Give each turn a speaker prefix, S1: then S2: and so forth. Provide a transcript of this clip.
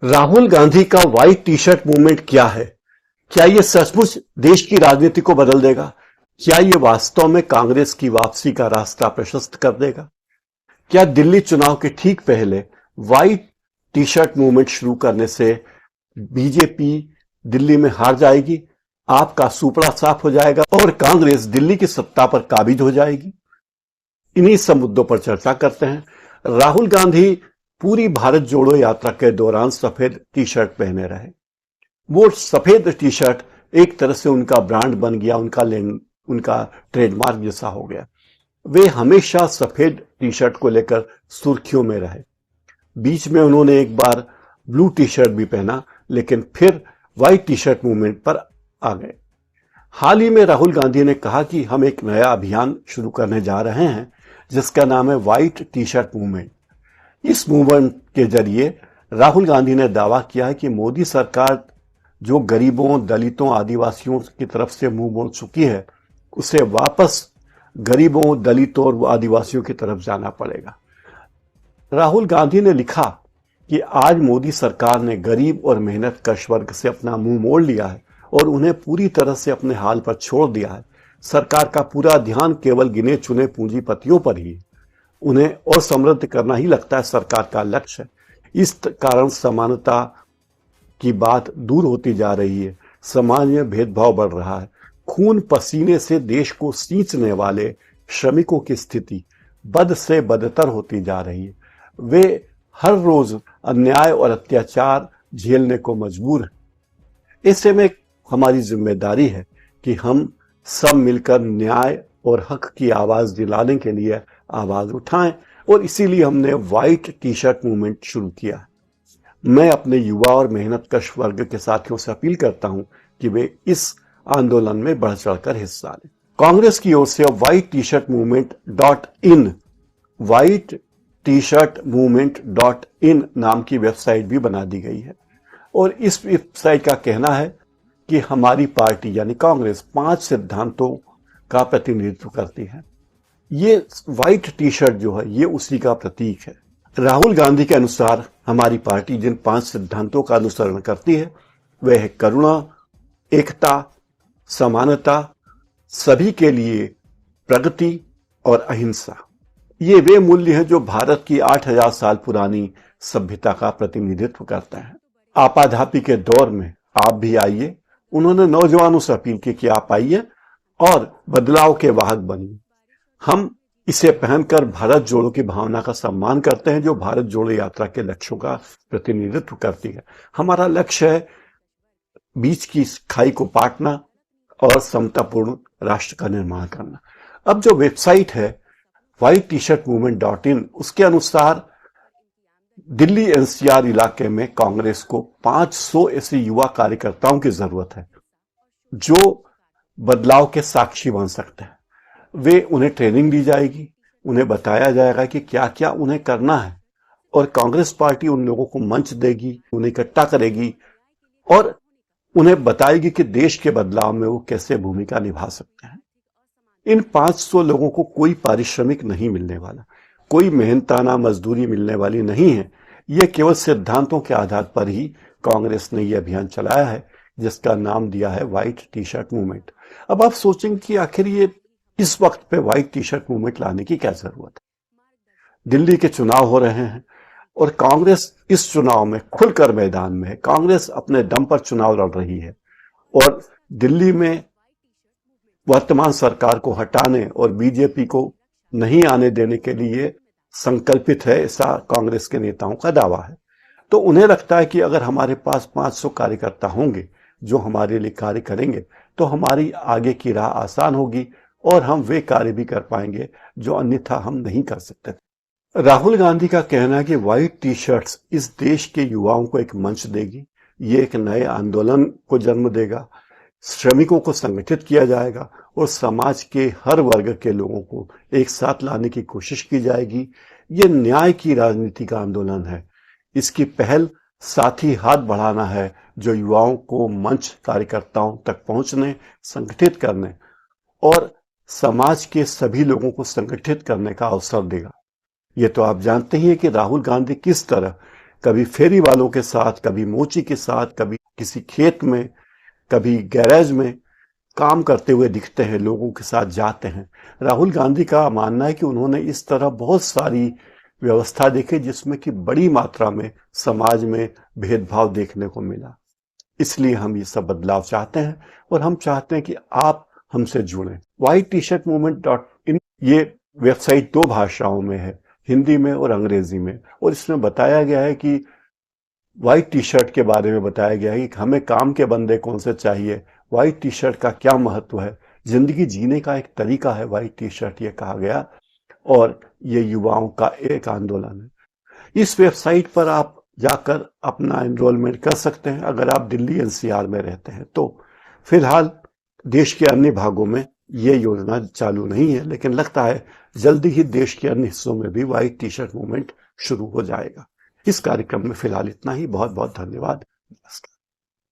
S1: राहुल गांधी का white T shirt movement क्या है? क्या ये सचमुच देश की राजनीति को बदल देगा? क्या ये वास्तव में कांग्रेस की वापसी का रास्ता प्रशस्त कर देगा? क्या दिल्ली चुनाव के ठीक पहले व्हाइट टी शर्ट मूवमेंट शुरू करने से बीजेपी दिल्ली में हार जाएगी, आपका सुपड़ा साफ हो जाएगा और कांग्रेस दिल्ली की सत्ता पर काबिज हो जाएगी? इन्हीं सब मुद्दों पर चर्चा करते हैं। राहुल गांधी पूरी भारत जोड़ो यात्रा के दौरान सफेद टी शर्ट पहने रहे। वो सफेद टी शर्ट एक तरह से उनका ब्रांड बन गया, उनका ट्रेडमार्क जैसा हो गया। वे हमेशा सफेद टी शर्ट को लेकर सुर्खियों में रहे। बीच में उन्होंने एक बार ब्लू टी शर्ट भी पहना, लेकिन फिर व्हाइट टी शर्ट मूवमेंट पर आ गए। हाल ही में राहुल गांधी ने कहा कि हम एक नया अभियान शुरू करने जा रहे हैं जिसका नाम है व्हाइट टी शर्ट मूवमेंट। इस मूवमेंट के जरिए राहुल गांधी ने दावा किया है कि मोदी सरकार जो गरीबों, दलितों, आदिवासियों की तरफ से मुंह मोड़ चुकी है, उसे वापस गरीबों, दलितों और आदिवासियों की तरफ जाना पड़ेगा। राहुल गांधी ने लिखा कि आज मोदी सरकार ने गरीब और मेहनत कश वर्ग से अपना मुंह मोड़ लिया है और उन्हें पूरी तरह से अपने हाल पर छोड़ दिया है। सरकार का पूरा ध्यान केवल गिने चुने पूंजीपतियों पर ही है। उन्हें और समृद्ध करना ही लगता है सरकार का लक्ष्य है। इस कारण समानता की बात दूर होती जा रही है, समाज में भेदभाव बढ़ रहा है। खून पसीने से देश को सींचने वाले श्रमिकों की स्थिति बद से बदतर होती जा रही है। वे हर रोज अन्याय और अत्याचार झेलने को मजबूर हैं। ऐसे में हमारी जिम्मेदारी है कि हम सब मिलकर न्याय और हक की आवाज दिलाने के लिए आवाज उठाएं, और इसीलिए हमने व्हाइट टी शर्ट मूवमेंट शुरू किया है। मैं अपने युवा और मेहनतकश वर्ग के साथियों से अपील करता हूं कि वे इस आंदोलन में बढ़ चढ़कर हिस्सा लें। कांग्रेस की ओर से white T shirt movement .in white T shirt movement .in नाम की वेबसाइट भी बना दी गई है, और इस वेबसाइट का कहना है कि हमारी पार्टी यानी कांग्रेस 5 सिद्धांतों का प्रतिनिधित्व करती है। ये व्हाइट टी शर्ट जो है ये उसी का प्रतीक है। राहुल गांधी के अनुसार हमारी पार्टी जिन 5 सिद्धांतों का अनुसरण करती है वे है करुणा, एकता, समानता, सभी के लिए प्रगति और अहिंसा। ये वे मूल्य हैं जो भारत की 8000 साल पुरानी सभ्यता का प्रतिनिधित्व करते हैं। आपाधापी के दौर में आप भी आइए। उन्होंने नौजवानों से अपील की कि आप आइए और बदलाव के वाहक बनिए। हम इसे पहनकर भारत जोड़ो की भावना का सम्मान करते हैं जो भारत जोड़ो यात्रा के लक्ष्यों का प्रतिनिधित्व करती है। हमारा लक्ष्य है बीच की खाई को पाटना और समतापूर्ण राष्ट्र का निर्माण करना। अब जो वेबसाइट है white T shirt movement .in, उसके अनुसार दिल्ली एनसीआर इलाके में कांग्रेस को 500 ऐसे युवा कार्यकर्ताओं की जरूरत है जो बदलाव के साक्षी बन सकते हैं। उन्हें ट्रेनिंग दी जाएगी, उन्हें बताया जाएगा कि क्या क्या उन्हें करना है, और कांग्रेस पार्टी उन लोगों को मंच देगी, उन्हें इकट्ठा करेगी और उन्हें बताएगी कि देश के बदलाव में वो कैसे भूमिका निभा सकते हैं। इन 500 लोगों को कोई पारिश्रमिक नहीं मिलने वाला, कोई मेहनताना मजदूरी मिलने वाली नहीं है। यह केवल सिद्धांतों के आधार पर ही कांग्रेस ने यह अभियान चलाया है जिसका नाम दिया है व्हाइट टी शर्ट मूवमेंट। अब आप सोचेंगे कि आखिर ये इस वक्त पे व्हाइट टी शर्ट मूवमेंट लाने की क्या जरूरत है? दिल्ली के चुनाव हो रहे हैं और कांग्रेस इस चुनाव में खुलकर मैदान में है। कांग्रेस अपने दम पर चुनाव लड़ रही है और दिल्ली में वर्तमान सरकार को हटाने और बीजेपी को नहीं आने देने के लिए संकल्पित है, ऐसा कांग्रेस के नेताओं का दावा है। तो उन्हें लगता है कि अगर हमारे पास 500 कार्यकर्ता होंगे जो हमारे लिए कार्य करेंगे तो हमारी आगे की राह आसान होगी और हम वे कार्य भी कर पाएंगे जो अन्यथा हम नहीं कर सकते। राहुल गांधी का कहना है कि व्हाइट टी शर्ट्स इस देश के युवाओं को एक मंच देगी, ये एक नए आंदोलन को जन्म देगा, श्रमिकों को संगठित किया जाएगा और समाज के हर वर्ग के लोगों को एक साथ लाने की कोशिश की जाएगी। ये न्याय की राजनीति का आंदोलन है। इसकी पहल साथी हाथ बढ़ाना है जो युवाओं को मंच कार्यकर्ताओं तक पहुंचने, संगठित करने और समाज के सभी लोगों को संगठित करने का अवसर देगा। ये तो आप जानते ही हैं कि राहुल गांधी किस तरह कभी फेरी वालों के साथ, कभी मोची के साथ, कभी किसी खेत में, कभी गैरेज में काम करते हुए दिखते हैं, लोगों के साथ जाते हैं। राहुल गांधी का मानना है कि उन्होंने इस तरह बहुत सारी व्यवस्था देखी जिसमें कि बड़ी मात्रा में समाज में भेदभाव देखने को मिला। इसलिए हम ये सब बदलाव चाहते हैं और हम चाहते हैं कि आप हमसे जुड़ें। whitetshirtmovement.in ये वेबसाइट 2 भाषाओं में है, हिंदी में और अंग्रेजी में, और इसमें बताया गया है कि व्हाइट टी शर्ट के बारे में बताया गया है कि हमें काम के बंदे कौन से चाहिए, व्हाइट टी शर्ट का क्या महत्व है, जिंदगी जीने का एक तरीका है व्हाइट टी शर्ट, ये कहा गया, और ये युवाओं का एक आंदोलन है। इस वेबसाइट पर आप जाकर अपना एनरोलमेंट कर सकते हैं अगर आप दिल्ली एनसीआर में रहते हैं तो। फिलहाल देश के अन्य भागों में ये योजना चालू नहीं है, लेकिन लगता है जल्दी ही देश के अन्य हिस्सों में भी व्हाइट टी शर्ट मूवमेंट शुरू हो जाएगा। इस कार्यक्रम में फिलहाल इतना ही। बहुत बहुत धन्यवाद।